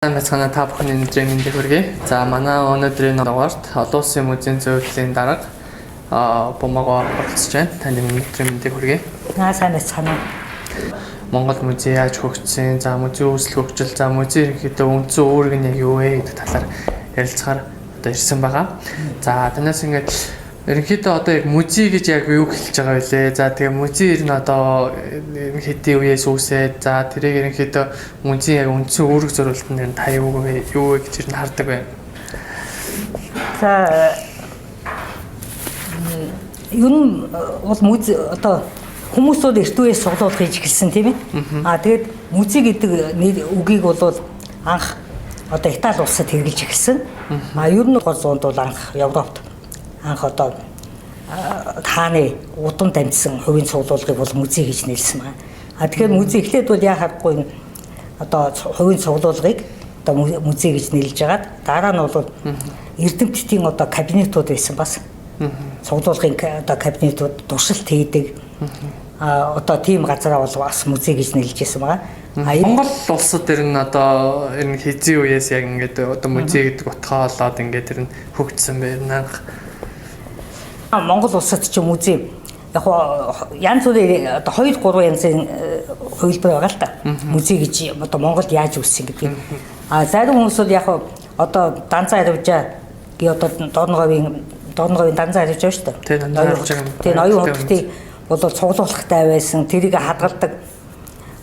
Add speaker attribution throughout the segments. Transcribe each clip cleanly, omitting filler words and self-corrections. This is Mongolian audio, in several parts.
Speaker 1: Мэцгана та бүхний өнөөдрийн мэндийг хүргэе. За манай өнөөдрийн дугаарт олон улсын музейн зөвлөлийн дарга Бомогоо оролцож байна. Танд өнөөдрийн мэндийг хүргэе.
Speaker 2: Сайн мэцгана.
Speaker 1: Монгол музей яаж хөгжсөн, за музей үүсэл хөгжил, за музей ерөнхийдөө үндсэн үүрэг нь яг юу вэ гэдэг талаар ярилцахаар одоо ирсэн байгаа. За танаас ингээд ерөнхийдөө одоо яг музей гэж яг юу хэлж байгаа вэ? За тэгээ музей ер нь одоо хэдийн үеэс үүсээд за тэрийг ерөнхийдөө музей яг үндсэн үүрэг зориултанд нь та юу вэ гэж ер нь хардаг байна.
Speaker 2: За ер нь бол музей одоо хүмүүсүүд эрт үеэс суглуулах гэж эхэлсэн тийм ээ. Тэгээд музей гэдэг үгийг бол анх одоо Итали улсад хэрэглэж эхэлсэн. Ер нь 100-д бол анх Европт анх одоо хааны удам дамжсан хувийн цуглуулгыг бол музей гэж нэрлсэн байна. Тэгэхээр музей эхлээд бол яхахгүй одоо хувийн цуглуулгыг одоо музей гэж нэрлэж байгаад дараа нь бол эрдэмтдийн одоо кабинетууд байсан бас. Цуглуулгын одоо кабинетууд туршилт хийдэг. Одоо тийм газараа бол бас музей гэж нэрлэж байсан байна.
Speaker 1: Монгол улсад ер нь одоо энэ хэзээ үеэс яг ингээд одоо музей гэдэг утгаа болоод ингээд ер нь хөгжсөн байна.
Speaker 2: Монгол улсад ч музей яг янз бүрийн одоо 2-3 янзын хувилбар байгаа л та. Музей гэж одоо Монголд яаж үүссэн гэдэг. Зарим хүмүүс бол яг одоо Данзан аривжаа гээ одоо Дорноговын Данзан аривжаа шүү дээ. Тэгээ ноён хөлтийг бол цуглуулгатай байсан. Тэрийг хадгалдаг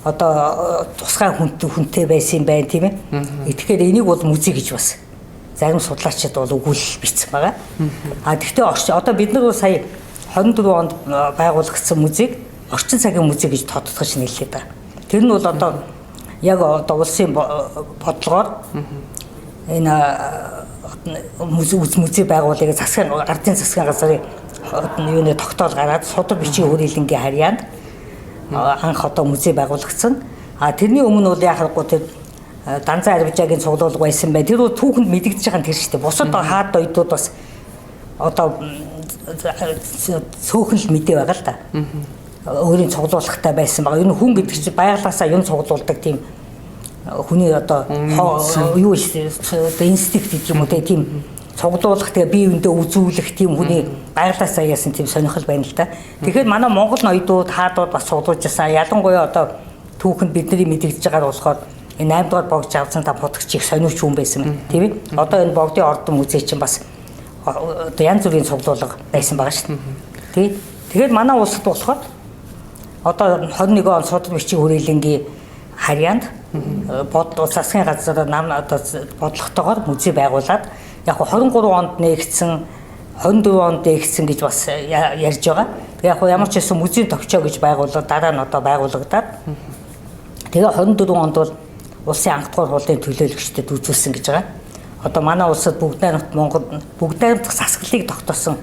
Speaker 2: одоо тусгай хүнтэй байсан байх тийм ээ. Тэгэхээр энийг бол музей гэж бас зарим судлаачид бол өгүүлэл бичсэн байгаа. Гэхдээ одоо бид нар сая 24 онд байгуулагдсан музейг орчин цагийн музей гэж тодтогч нэрлэдэг байгаа. Тэр нь бол одоо яг одоо улсын бодлогоор энэ музей байгууллагыг ардын засгийн газрын юуны тогтоол гараад судар бичгийн хүрээлэнгийн харьяанд анх одоо музей байгуулагдсан. Тэрний өмнө бол яхахгүй тэр Данзан аривжаагийн цуглуулга байсан бай. Тэр түүхэнд мэдэгдэж байгаа нь тэр шүү дээ. Бусад хаад оюутнууд бас одоо цөөхөн л мэдээ байгаа л да. Өөрийн цуглуулгатай байсан байгаа. Ер нь хүн гэдэг чинь байгалаасаа юм цуглуулдаг тийм хүний одоо юу инстинкт гэдэг юм уу тийм цуглуулах тэгээ бие биендээ үзүүлэх тийм хүний байгалаасаа яасан тийм сонирхол байна л да. Тэгэхээр манай Монгол ноёдууд хаадууд бас цуглуулж байсан. Ялангуяа одоо түүхэнд бидний мэдэгдэж байгаагаар болохоор энэ 8 дугаар богд авсан та бодогч их сониуч хүн байсан тийм ээ. Одоо энэ богдын ордон музей чинь бас одоо янз бүрийн цуглуулга байсан байгаа шүү дээ. Тэгээд манай улсад болохоор одоо 21 он судар бичгийн хүрээлэнгийн харьяанд засгийн газар нам одоо бодлоготойгоор музей байгуулад яг 23 онд нээгдсэн 24 онд нээгдсэн гэж бас ярьж байгаа. Яг ямар ч байсан музейн товчоо гэж байгуулаад дараа нь одоо байгуулагдаад тэгээ 24 онд бол улсын анх дугаар хуулийн төлөөлөгчдөд үзүүлсэн гэж байгаа. Одоо манай улсад бүгд найрамд Монгол бүгд найрамдах засаглалыг тогтоосон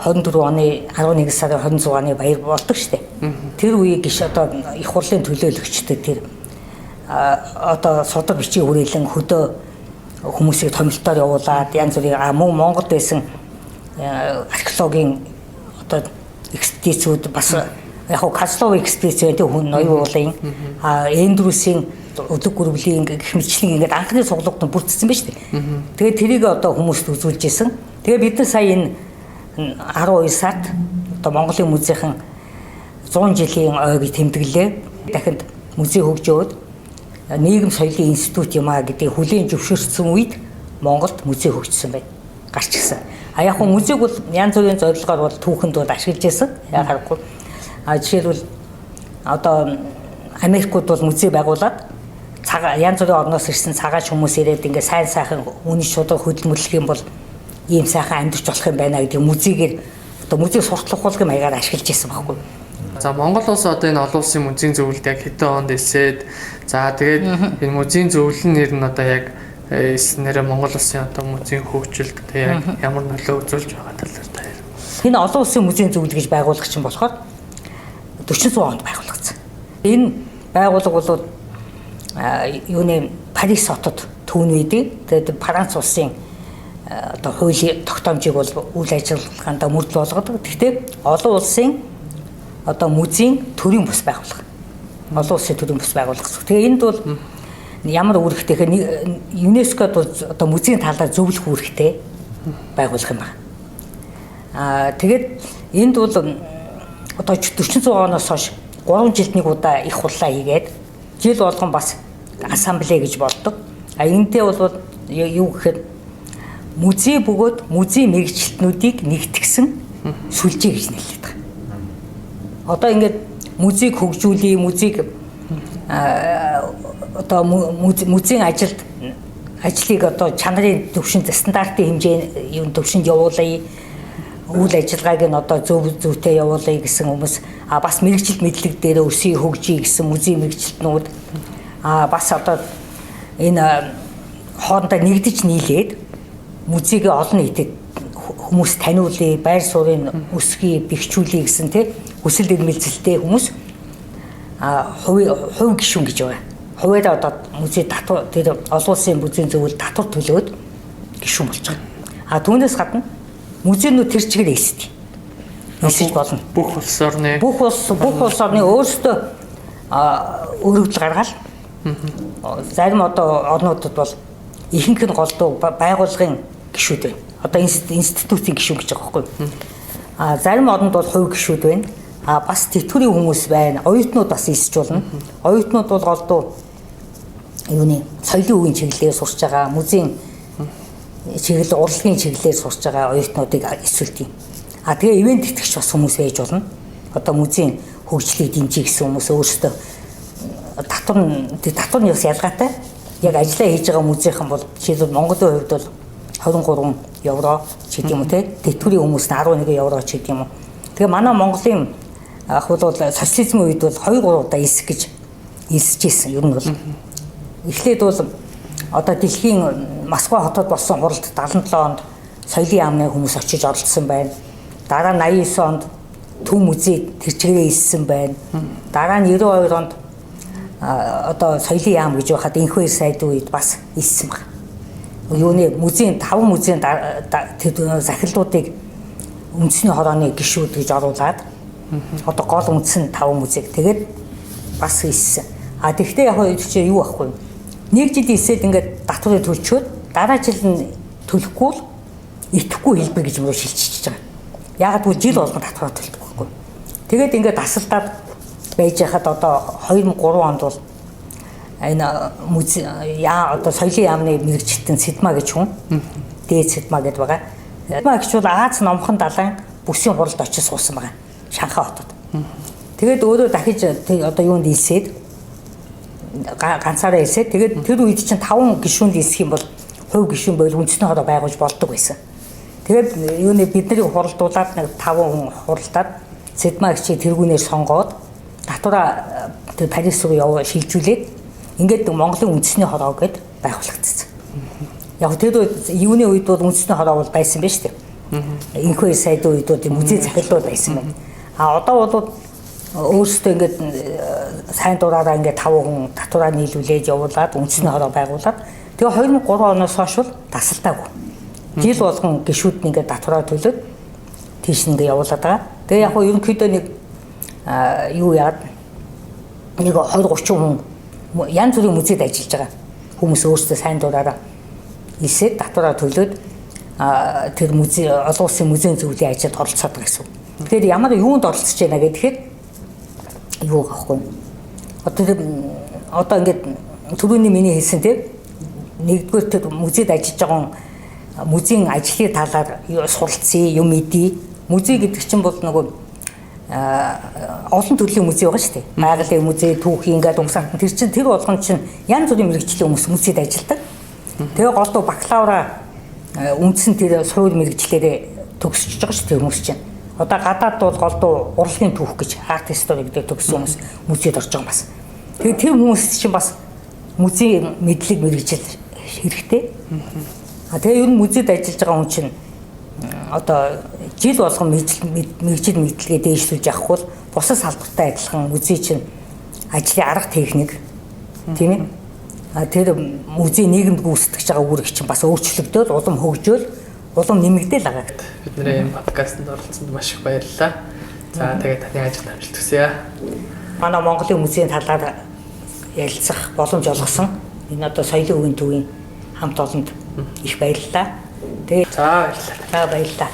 Speaker 2: 24 оны 11 сарын 26-ны баяр болдог шүү дээ. Тэр үеийг гişь одоо их хурлын төлөөлөгчдөд тэр одоо судар бичгийн хүрээлэн хөдөө хүмүүсийг томилтоор явуулаад янз бүрийн мөн Монголд байсан археологийн одоо экспедицүүд бас яг Каслов экспедиц гэдэг хүн ноён уулын Эндрюсийн өдөг гүрвлийн гэх мэтчлэн ингээд анхны цуглуулгад бүрдсэн байна шүү дээ. Тэгээд тэрийг одоо хүмүүст үзүүлж исэн. Тэгээд бид нар сая энэ 12 сард одоо Монголын музейхэн 100 жилийн ойг тэмдэглэлээ. Дахинд музей хөгжөөд нийгэм соёлын институт юм а гэдэг хүлээн зөвшөөрсөн үед Монголд музей хөгжсөн байна. Гарч ирсэн. Яг хөө музейг бол янз бүрийн зорилгоор бол түүхэнд бол ашиглаж байсан. Яг харахгүй. Жишээлбэл одоо Америкууд бол музей байгуулад янз бүрийн орноос ирсэн цагаач хүмүүс ирээд ингээ сайн сайхан үний шударга хөдөлмөрлөх юм бол ийм сайхан амьдарч болох юм байна гэдэг музейгээр одоо музей сурталчилах болгоом маягаар ашиглаж байсан байхгүй.
Speaker 1: За Монгол улс одоо энэ олон улсын музейн зөвлөлд яг хэдэн онд эсээд за тэгээд энэ музейн зөвлөл нэр нь одоо яг нэрээ Монгол улсын одоо музейн хөгжилд яг ямар нөлөө үзүүлж байгаа талаар та ярив.
Speaker 2: Энэ олон улсын музейн зөвлөл гэж байгуулах чинь болохоор 40 онд байгуулагдсан. Энэ байгууллага бол юуны Парис хотод түүнийдээ тэгээд Франц улсын одоо хуулийн тогтоомжийг бол үйл ажиллагаанд мөрдөл болгодог. Гэхдээ олон улсын одоо музейн төрийн бус байгууллага. Олон улсын төрийн бус байгууллага. Тэгээ энд бол ямар үүрэгтэй гэхээр ЮНЕСКОд одоо музейн талаар зөвлөх үүрэгтэй байгуулах юм байна. Тэгээд энд бол одоо 40 оноос хойш 3 жилд нэг удаа их хурлаа хийгээд жил болгон бас ассамблей гэж болдог. Энэндээ бол юу гэхээр музей бөгөөд музейн мэргэжилтнүүдийг нэгтгсэн сүлжээ гэж нэрлэдэг байна. Одоо ингээд музейг хөгжүүлээ, музейг одоо музейн ажлыг одоо чанарын төвшөнд стандартын хэмжээ юм төвшөнд явуулъя. Үйл ажиллагааг нь одоо зөвтэй явуулъя гэсэн хүмүүс бас мэргэжилт мэдлэг дээр өсөй хөгжиж гэсэн музейн мэргэжилтнүүд бас одоо энэ хоорондоо нэгдэж нийлээд музейг олон нийтэд хүмүүс таниулъя, байр суурийг өсгөе, бэхжүүлье гэсэн хүсэл эрмэлзэлтэй хүмүүс хувь гишүүн гэж байгаа. Хувьд одоо музей татвар тэр олон улсын музейн зөвлөл татвар төлөөд гишүүн болж байгаа. Түүнээс гадна музейнүүд тэр чигээр эсдэг. Эсэж болно.
Speaker 1: Бүх улс орны
Speaker 2: өөрсдөө өргөдөл гаргаад зарим одоо орнуудад бол ихэнх нь голдуу байгууллагын гишүүд байна. Одоо институтийн гишүүн гэж байгаа байхгүй. Зарим орнд бол хувь гишүүд байна. Бас тэтгэврийн хүмүүс байна. Оюутнууд бас эсэж болно. Оюутнууд бол голдуу юуны соёлын үеийн чиглэлээр сурч байгаа, музейн чиглэл, урлагийн чиглэлээр сурч байгаа оюутнуудыг эсвэлдэг. Тэгээ ивент итгэгч бас хүмүүс байж болно. Одоо музейн хөгжлийг дэмжих гэсэн хүмүүс өөрсдөө татварны бас ялгаатай. Яг ажиллаа хийж байгаа музейхан бол жишээлбэл Монголын хувьд бол 23 евро ч гэдэг юм уу тэтгэврийн хүмүүс нь 11 евро ч гэдэг юм уу. Тэгээ манай Монголын бол социализмын үед бол 2-3 удаа эсэх гэж эсэжсэн ер нь бол. Эхлээд бол одоо дэлхийн Москва хотод болсон хуралд 77 онд соёлын яамны хүмүүс очиж оролцсон байна. Дараа нь 89 онд Төв музей тэр чигээр эссэн байна. Дараа нь 92 онд одоо соёлын яам гэж байхад энх 2 сайд үед бас эссэн байна. Юуны музейн 5 музейн тэр захирлуудыг үндэсний хорооны гишүүд гэж оруулаад одоо гол үндсэн 5 музейг тэгээд бас эссэн. Тэгэхдээ яг чи юу ахгүй. Нэг жил эсээд ингээд татварыг төлчөөд дараа жил нь төлөхгүй л итгэхгүй хэлбэр гэж мөрөө шилжиж байгаа. Ягаад гэвэл жил болгон татвар төлдөг байхгүй. Тэгээд ингээд тасалдаад байж хахад одоо 2003 онд бол энэ музей одоо соёлын яамны мэрэгчлэн Сэдма гэж хүн дээд Сэдма гэдээ байгаа. Сэдма гэж бол Аз номхон далайн бүсийн хуралд очиж суусан байгаа. Шанхай хотод. Тэгээд өөрөө дахиж одоо юунд илсээд ганцаараа илсээд тэгээд тэр үед чинь 5 гишүүнд илсэх юм бол хувь гишүүн байвал үндэсний хороо байгуулж болдог байсан. Тэгээд юуны бидний хуралдуулаад нэг 5 хүн хуралдаад Сэдма гişийг тэргүүнээр сонгоод татвараа тэр Парис руу шилжүүлээд ингээд Монголын үндэсний хороо гэд байгуулагдсан. Яг тэр юуны үед бол үндэсний хороо бол байсан байж тээ. Энх 2 сайд үед бол музей захирлууд байсан байна. Одоо бол өөрсдөө ингээд сайн дураараа ингээд 5 хүн татвараа нийлүүлээд явуулаад үндэсний хороо байгуулад тэгээ 2003 оноос хойш бол тасалтаагүй. Жил болгон гишүүд нь ингээд татвараа төлөөд тийш нь ингээд явуулаад байгаа. Тэгээ яг нь ерөнхийдөө нэг юу яад нэг 20-30 хүн янз бүрийн музейд ажиллаж байгаа. Хүмүүс өөрсдөө сайн дураараа илсээд татвараа төлөөд тэр музей олон улсын музейн зөвлөлийн ажилд оролцоод байгаа гэсэн. Тэгэхээр ямар юунд оролцож байна гэхээр юу гахгүй. Одоо ингээд түрүүний миний хэлсэн тийм нэгдүгээр тэр музейд ажиллаж байгаа музейн ажлын талаар суралцъя, юм мэдээ. Музей гэдэг чинь бол нөгөө олон төрлийн музей байгаа шүү дээ. Байгалийн музей, түүхийн ингээд угсаан тэр чинь тэр болгон чинь янз бүрийн мэргэжлийн хүмүүс музейд ажилладаг. Тэгээ голдуу бакалавра үндсэн тэр суурь мэргэжлэрээ төгсөж байгаа шүү дээ хүмүүс чинь. Одоо гадаад бол голдуу урлагийн түүх гэж арт стори гэдэг төгссөн хүмүүс музейд орж байгаа бас. Тэгээ тэр хүмүүс чинь бас музейн мэдлэг мэргэжил хэрэгтэй. Тэгээ ер нь музейд ажиллаж байгаа хүн чинь одоо жил болгон мэргэжил мэдлэгээ дээшлүүлж явах бол бусад салбартай адилхан музей чинь ажлын арга техник тийм ээ. Тэр музей нийгэмд гүйцэтгэж байгаа үүрэг чинь бас өөрчлөгдөөл, улам хөгжөөл, улам нэмэгдээл байгаа гэдэг.
Speaker 1: Бидний энэ подкастт оролцсонд маш их баярлалаа. За тэгээд таны ажилд амжилт хүсье.
Speaker 2: Манай Монголын музейн талаар ярилцах боломж олгосон энэ одоо соёлын өвийн төвийн хамт олонд их баярлалаа. Тэгээ
Speaker 1: За баярлалаа.
Speaker 2: за баярлалаа.